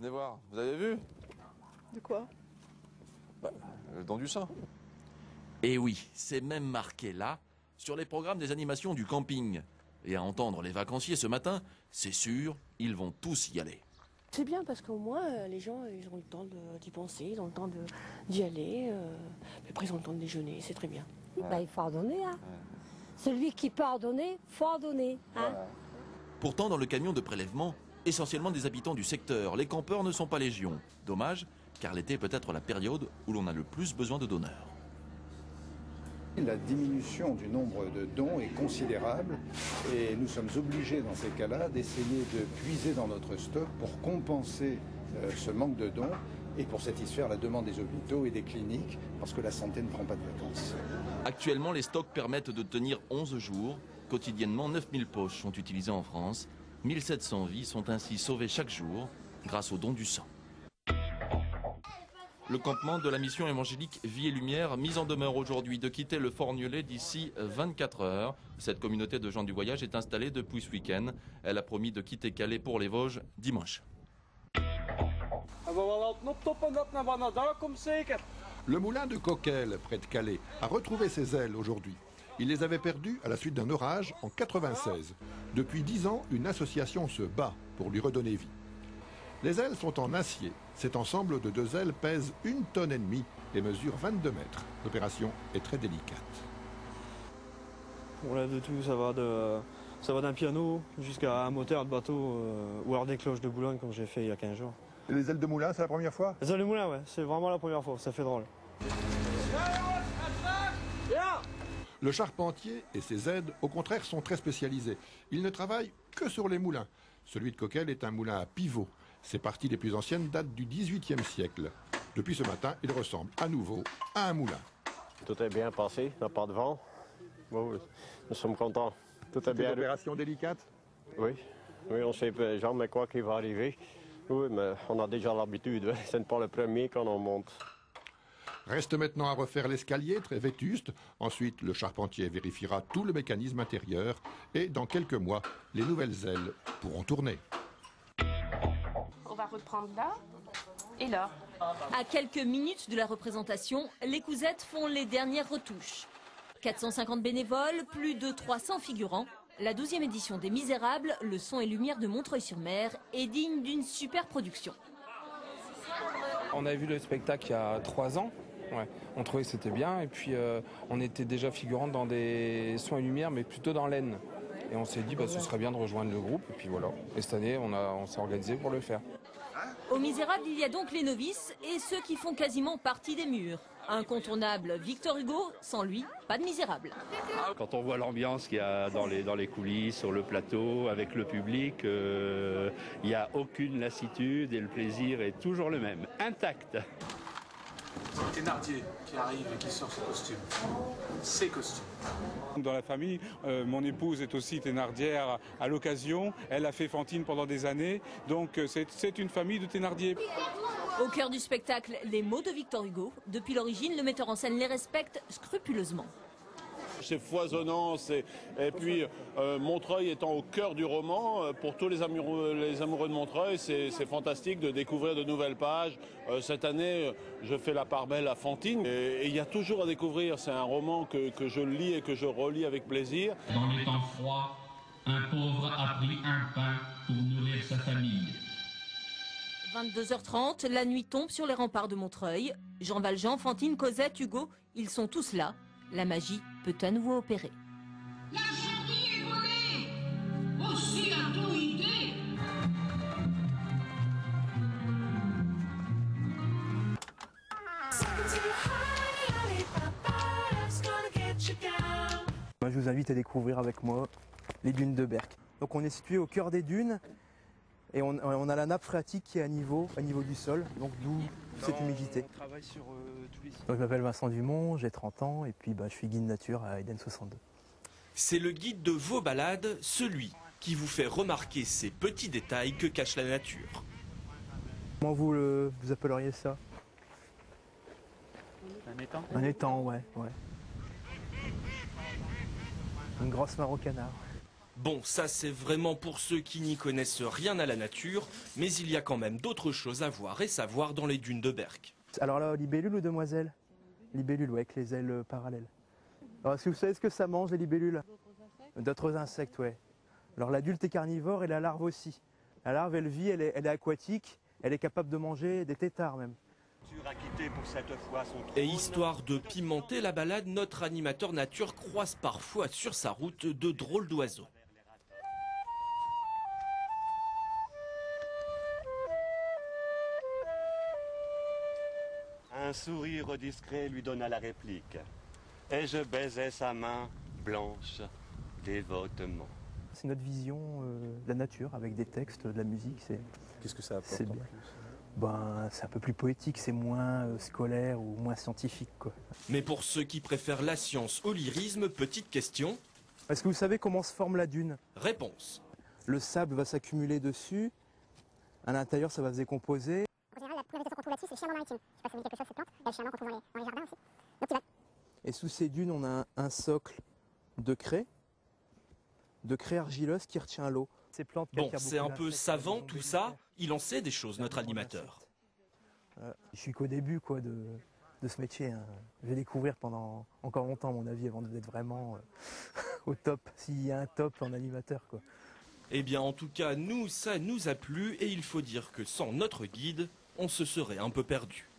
Venez voir, vous avez vu? De quoi? Le don du sang. Et oui, c'est même marqué là, sur les programmes des animations du camping. Et à entendre les vacanciers ce matin, c'est sûr, ils vont tous y aller. C'est bien parce qu'au moins les gens ils ont le temps d'y penser, ils ont le temps d'y aller. Puis après ils ont le temps de déjeuner, c'est très bien. Bah, il faut en donner. Hein. Celui qui peut en donner, faut en donner. Hein. Pourtant, dans le camion de prélèvement, essentiellement des habitants du secteur, les campeurs ne sont pas légion. Dommage, car l'été peut être la période où l'on a le plus besoin de donneurs. La diminution du nombre de dons est considérable et nous sommes obligés dans ces cas-là d'essayer de puiser dans notre stock pour compenser ce manque de dons et pour satisfaire la demande des hôpitaux et des cliniques parce que la santé ne prend pas de vacances. Actuellement, les stocks permettent de tenir 11 jours. Quotidiennement, 9000 poches sont utilisées en France. 1700 vies sont ainsi sauvées chaque jour grâce au don du sang. Le campement de la mission évangélique Vie et Lumière, mis en demeure aujourd'hui de quitter le Fort-Niollet d'ici 24 heures. Cette communauté de gens du voyage est installée depuis ce week-end. Elle a promis de quitter Calais pour les Vosges dimanche. Le moulin de Coquel, près de Calais, a retrouvé ses ailes aujourd'hui. Il les avait perdues à la suite d'un orage en 96. Depuis 10 ans, une association se bat pour lui redonner vie. Les ailes sont en acier. Cet ensemble de 2 ailes pèse 1,5 tonnes et mesure 22 mètres. L'opération est très délicate. On lève de tout, ça va d'un piano jusqu'à un moteur de bateau ou alors des cloches de Boulogne comme j'ai fait il y a 15 jours. Et les ailes de moulin, c'est la première fois? Les ailes de moulin, ouais, c'est vraiment la première fois, ça fait drôle. Le charpentier et ses aides, au contraire, sont très spécialisés. Ils ne travaillent que sur les moulins. Celui de Coquel est un moulin à pivot. Ses parties les plus anciennes datent du XVIIIe siècle. Depuis ce matin, il ressemble à nouveau à un moulin. Tout est bien passé, il n'y a pas de vent. Oui, nous sommes contents. Tout est bien. C'est une opération délicate? Oui, on ne sait jamais quoi qui va arriver. Oui, mais on a déjà l'habitude. Ce n'est pas le premier quand on monte. Reste maintenant à refaire l'escalier, très vétuste. Ensuite, le charpentier vérifiera tout le mécanisme intérieur. Et dans quelques mois, les nouvelles ailes pourront tourner. On va reprendre là et là. À quelques minutes de la représentation, les cousettes font les dernières retouches. 450 bénévoles, plus de 300 figurants. La 12e édition des Misérables, le son et lumière de Montreuil-sur-Mer, est digne d'une super production. On a vu le spectacle il y a 3 ans. Ouais. On trouvait que c'était bien et puis on était déjà figurant dans des sons et lumières mais plutôt dans l'Aisne. Et on s'est dit ce serait bien de rejoindre le groupe et puis voilà. Et cette année on s'est organisé pour le faire. Aux Misérables, il y a donc les novices et ceux qui font quasiment partie des murs. Incontournable Victor Hugo, sans lui, pas de Misérables. Quand on voit l'ambiance qu'il y a dans les coulisses, sur le plateau, avec le public, il n'y a aucune lassitude et le plaisir est toujours le même, intact. C'est Thénardier qui arrive et qui sort ses costumes. Dans la famille, mon épouse est aussi thénardière à l'occasion. Elle a fait Fantine pendant des années, donc c'est une famille de Thénardier. Au cœur du spectacle, les mots de Victor Hugo. Depuis l'origine, le metteur en scène les respecte scrupuleusement. C'est foisonnant, et puis Montreuil étant au cœur du roman, pour tous les amoureux de Montreuil, c'est fantastique de découvrir de nouvelles pages. Cette année, je fais la part belle à Fantine, et il y a toujours à découvrir. C'est un roman que je lis et que je relis avec plaisir. Dans les temps froids, un pauvre a pris un pain pour nourrir sa famille. 22h30, la nuit tombe sur les remparts de Montreuil. Jean Valjean, Fantine, Cosette, Hugo, ils sont tous là. La magie peut à nouveau opérer. La gentille est volée, aussi la idée. Moi, je vous invite à découvrir avec moi les dunes de Berck. Donc on est situé au cœur des dunes et on a la nappe phréatique qui est à niveau du sol, donc d'où cette humidité. On travaille sur tous les sites. Donc, je m'appelle Vincent Dumont, j'ai 30 ans et puis je suis guide nature à Eden 62. C'est le guide de vos balades, celui qui vous fait remarquer ces petits détails que cache la nature. Comment vous appelleriez ça? Un étang? Un étang, ouais. Une grosse mare au canard. Bon, ça c'est vraiment pour ceux qui n'y connaissent rien à la nature, mais il y a quand même d'autres choses à voir et savoir dans les dunes de Berck. Alors là, libellule ou demoiselle? Libellule, ouais, avec les ailes parallèles. Alors, est-ce que vous savez ce que ça mange, les libellules? D'autres insectes, ouais. Alors l'adulte est carnivore et la larve aussi. La larve, elle vit, elle est aquatique, elle est capable de manger des têtards même. Et histoire de pimenter la balade, notre animateur nature croise parfois sur sa route de drôles d'oiseaux. Un sourire discret lui donna la réplique. Et je baisais sa main blanche dévotement. C'est notre vision de la nature avec des textes, de la musique. Qu'est-ce que ça apporte c'est en bien. plus? C'est un peu plus poétique, c'est moins scolaire ou moins scientifique, quoi. Mais pour ceux qui préfèrent la science au lyrisme, petite question. Est-ce que vous savez comment se forme la dune? Réponse. Le sable va s'accumuler dessus, à l'intérieur ça va se décomposer. En général, la première végétation qu'on trouve là-dessus, c'est le chien maritime. Je sais pas si ça vous dit quelque chose, cette plante. Il y a le chien qu'on trouve dans les jardins aussi. Donc, il va... Et sous ces dunes, on a un socle de craie argileuse qui retient l'eau. Bon, c'est un peu savant tout ça, il en sait des choses, notre animateur. Je suis qu'au début quoi, de ce métier. Hein. Je vais découvrir pendant encore longtemps, à mon avis, avant d'être vraiment au top, s'il y a un top en animateur, quoi. Eh bien, en tout cas, nous, ça nous a plu, et il faut dire que sans notre guide, on se serait un peu perdu.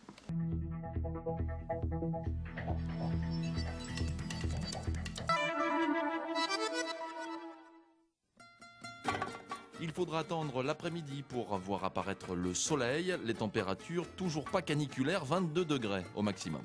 Il faudra attendre l'après-midi pour voir apparaître le soleil. Les températures toujours pas caniculaires, 22 degrés au maximum.